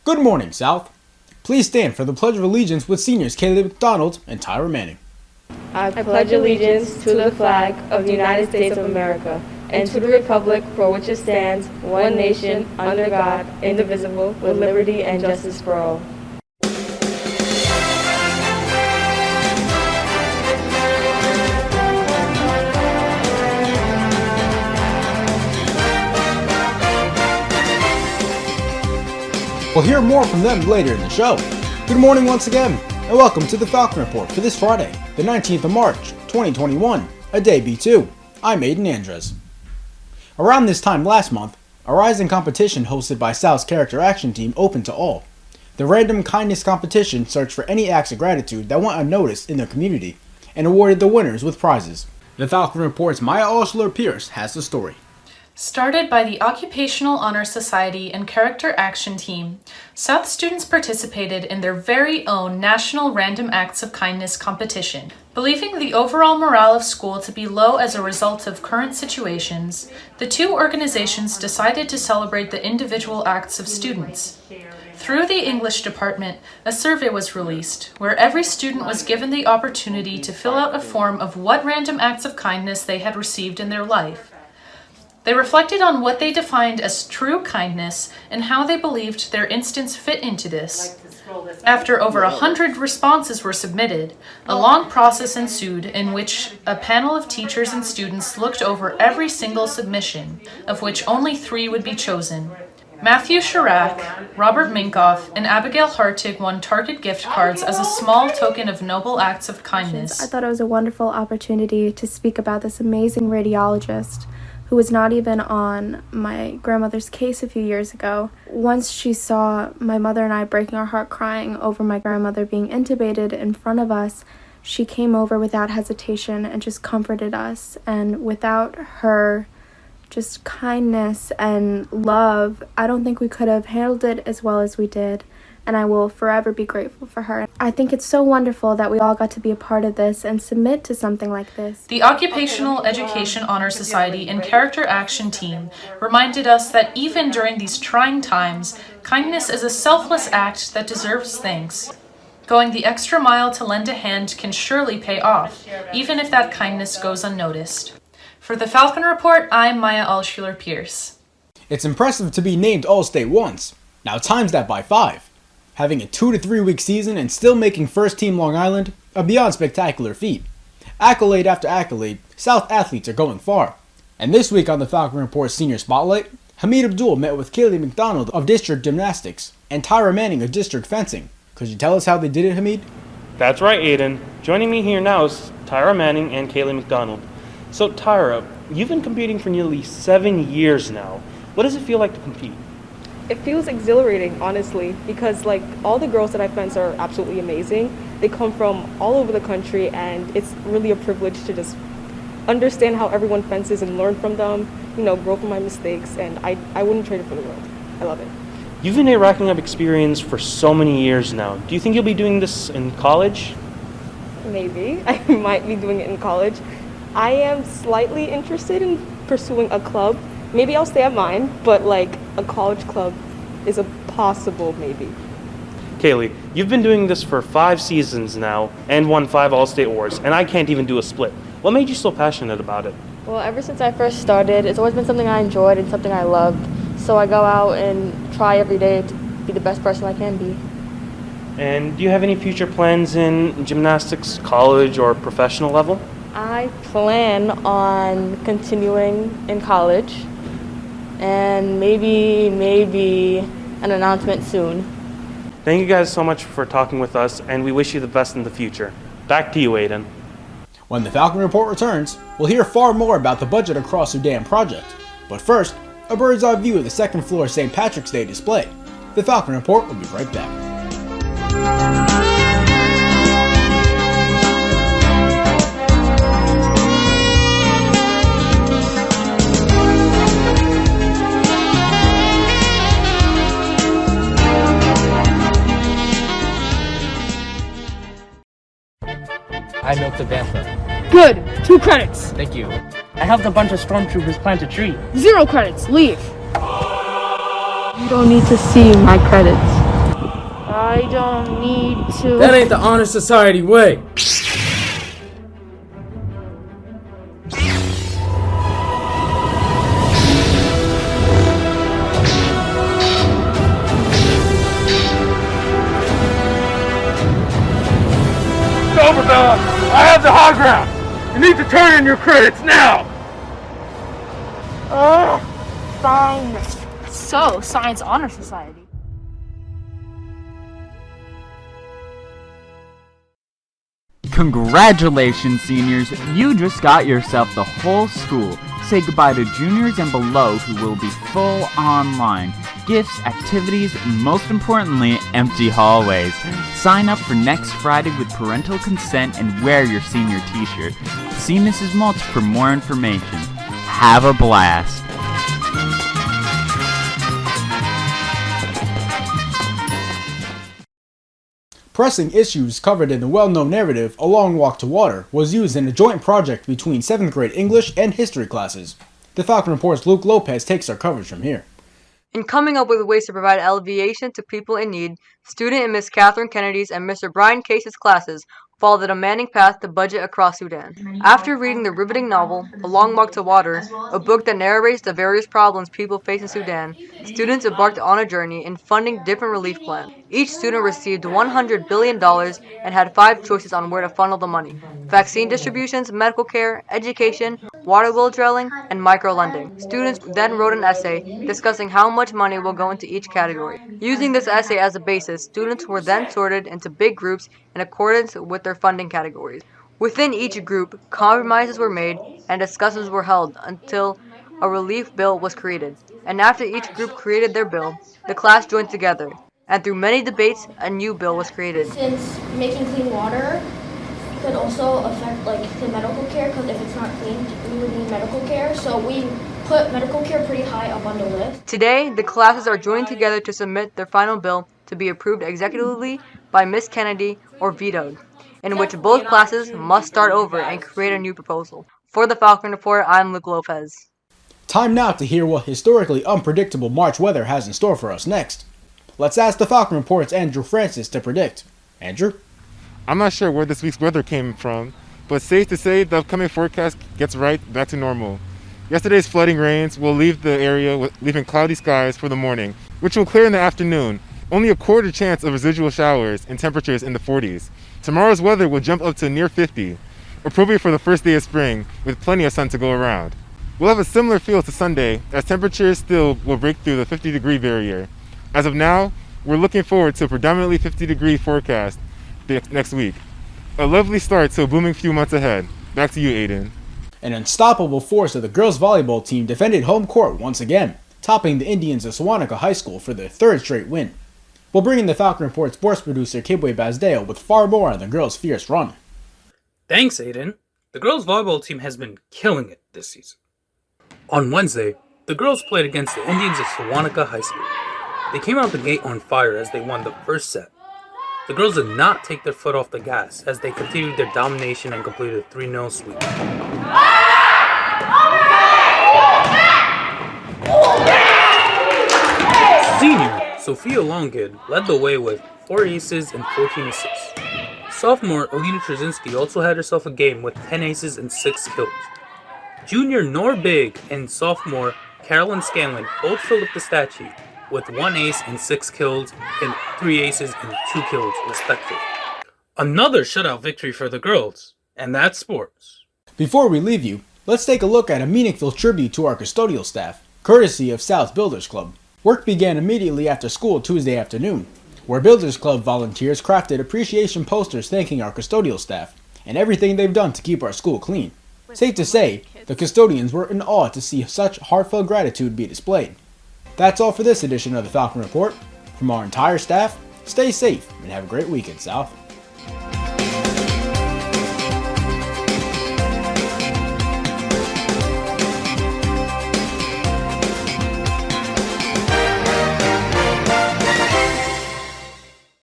Good morning, South. Please stand for the Pledge of Allegiance with seniors Kaylee McDonald and Tyra Manning. I pledge allegiance to the flag of the United States of America and to the republic for which it stands, one nation, under God, indivisible, with liberty and justice for all. We'll hear more from them later in the show. Good morning once again, and welcome to the Falcon Report for this Friday, the 19th of March, 2021, a day B2. I'm Aiden Andres. Around this time last month, a rising competition hosted by South's Character Action Team opened to all. The Random Kindness Competition searched for any acts of gratitude that went unnoticed in the community, and awarded the winners with prizes. The Falcon Report's Maya Alschuler-Pierce has the story. Started by the Occupational Honor Society and Character Action Team, South students participated in their very own National Random Acts of Kindness competition. Believing the overall morale of school to be low as a result of current situations, the two organizations decided to celebrate the individual acts of students. Through the English department, a survey was released, where every student was given the opportunity to fill out a form of what random acts of kindness they had received in their life. They reflected on what they defined as true kindness and how they believed their instance fit into this. After over 100 responses were submitted, a long process ensued in which a panel of teachers and students looked over every single submission, of which only 3 would be chosen. Matthew Chirac, Robert Minkoff, and Abigail Hartig won Target gift cards as a small token of noble acts of kindness. I thought it was a wonderful opportunity to speak about this amazing radiologist who was not even on my grandmother's case a few years ago. Once she saw my mother and I breaking our heart crying over my grandmother being intubated in front of us, she came over without hesitation and just comforted us. And without her just kindness and love, I don't think we could have handled it as well as we did. And I will forever be grateful for her. I think it's so wonderful that we all got to be a part of this and submit to something like this. The Occupational Education Honor Society and Character Action Team reminded us that even during these trying times, kindness is a selfless act that deserves thanks. Going the extra mile to lend a hand can surely pay off, even if that kindness goes unnoticed. For the Falcon Report, I'm Maya Alschuler-Pierce. It's impressive to be named All-State once. Now times that by 5. Having a 2 to 3 week season and still making first team Long Island, a beyond spectacular feat. Accolade after accolade, South athletes are going far. And this week on the Falcon Report Senior Spotlight, Hamid Abdul met with Kaylee McDonald of District Gymnastics and Tyra Manning of District Fencing. Could you tell us how they did it, Hamid? That's right, Aiden. Joining me here now is Tyra Manning and Kaylee McDonald. So Tyra, you've been competing for nearly 7 years now. What does it feel like to compete? It feels exhilarating, honestly, because all the girls that I fence are absolutely amazing. They come from all over the country, and it's really a privilege to just understand how everyone fences and learn from them, grow from my mistakes, and I wouldn't trade it for the world. I love it. You've been racking up experience for so many years now. Do you think you'll be doing this in college? Maybe. I might be doing it in college. I am slightly interested in pursuing a club. Maybe I'll stay at mine, but a college club is a possible maybe. Kaylee, you've been doing this for 5 seasons now and won 5 All-State awards, and I can't even do a split. What made you so passionate about it? Well, ever since I first started, it's always been something I enjoyed and something I loved. So I go out and try every day to be the best person I can be. And do you have any future plans in gymnastics, college, or professional level? I plan on continuing in college and maybe an announcement soon. Thank you guys so much for talking with us, and we wish you the best in the future. Back to you, Aiden. When the Falcon Report returns, we'll hear far more about the Budget Across Sudan project. But first, a bird's eye view of the second floor St. Patrick's Day display. The Falcon Report will be right back. I milked a bantha. Good. 2 credits. Thank you. I helped a bunch of stormtroopers plant a tree. 0 credits. Leave. You don't need to see my credits. I don't need to. That ain't the honor society way. Overbella, I have the high ground. You need to turn in your credits now. Fine. So, Science Honor Society. Congratulations, seniors! You just got yourself the whole school. Say goodbye to juniors and below who will be full online. Gifts, activities, and most importantly, empty hallways. Sign up for next Friday with parental consent and wear your senior t-shirt. See Mrs. Maltz for more information. Have a blast! Pressing issues covered in the well-known narrative A Long Walk to Water was used in a joint project between 7th grade English and history classes. The Falcon Report's Luke Lopez takes our coverage from here. In coming up with ways to provide alleviation to people in need, student in Miss Catherine Kennedy's and Mr. Brian Case's classes followed the demanding path to budget across Sudan. After reading the riveting novel, A Long Walk to Water, a book that narrates the various problems people face in Sudan, students embarked on a journey in funding different relief plans. Each student received $100 billion and had 5 choices on where to funnel the money: vaccine distributions, medical care, education, water well drilling, and micro-lending. Students then wrote an essay discussing how much money will go into each category. Using this essay as a basis, students were then sorted into big groups in accordance with their funding categories. Within each group, compromises were made and discussions were held until a relief bill was created. And after each group created their bill, the class joined together, and through many debates, a new bill was created. Since making clean water could also affect the medical care, because if it's not clean, we would need medical care. So we put medical care pretty high up on the list. Today, the classes are joining together to submit their final bill to be approved executively by Miss Kennedy or vetoed, in which both classes must start over and create a new proposal. For the Falcon Report, I'm Luke Lopez. Time now to hear what historically unpredictable March weather has in store for us next. Let's ask the Falcon Report's Andrew Francis to predict. Andrew? I'm not sure where this week's weather came from, but safe to say the upcoming forecast gets right back to normal. Yesterday's flooding rains will leave the area leaving cloudy skies for the morning, which will clear in the afternoon. Only a quarter chance of residual showers and temperatures in the 40s. Tomorrow's weather will jump up to near 50, appropriate for the first day of spring, with plenty of sun to go around. We'll have a similar feel to Sunday, as temperatures still will break through the 50-degree barrier. As of now, we're looking forward to a predominantly 50-degree forecast next week. A lovely start to a booming few months ahead. Back to you, Aiden. An unstoppable force of the girls' volleyball team defended home court once again, topping the Indians of Sewanaka High School for their 3rd straight win. We'll bring in the Falcon Report sports producer Kibwe Bazdeo with far more on the girls' fierce run. Thanks, Aiden. The girls' volleyball team has been killing it this season. On Wednesday, the girls played against the Indians of Sewanaka High School. They came out the gate on fire as they won the first set. The girls did not take their foot off the gas as they continued their domination and completed a 3-0 sweep. Senior Sophia Longkid led the way with 4 aces and 14 assists. Sophomore Alina Trzynski also had herself a game with 10 aces and 6 kills. Junior Nor Big and sophomore Carolyn Scanlon both filled up the stat sheet with 1 ace and 6 kills and 3 aces and 2 kills respectively. Another shutout victory for the girls, and that's sports. Before we leave you, let's take a look at a meaningful tribute to our custodial staff, courtesy of South Builders Club. Work began immediately after school Tuesday afternoon, where Builders Club volunteers crafted appreciation posters thanking our custodial staff and everything they've done to keep our school clean. Safe to say, the custodians were in awe to see such heartfelt gratitude be displayed. That's all for this edition of the Falcon Report. From our entire staff, stay safe and have a great weekend, South.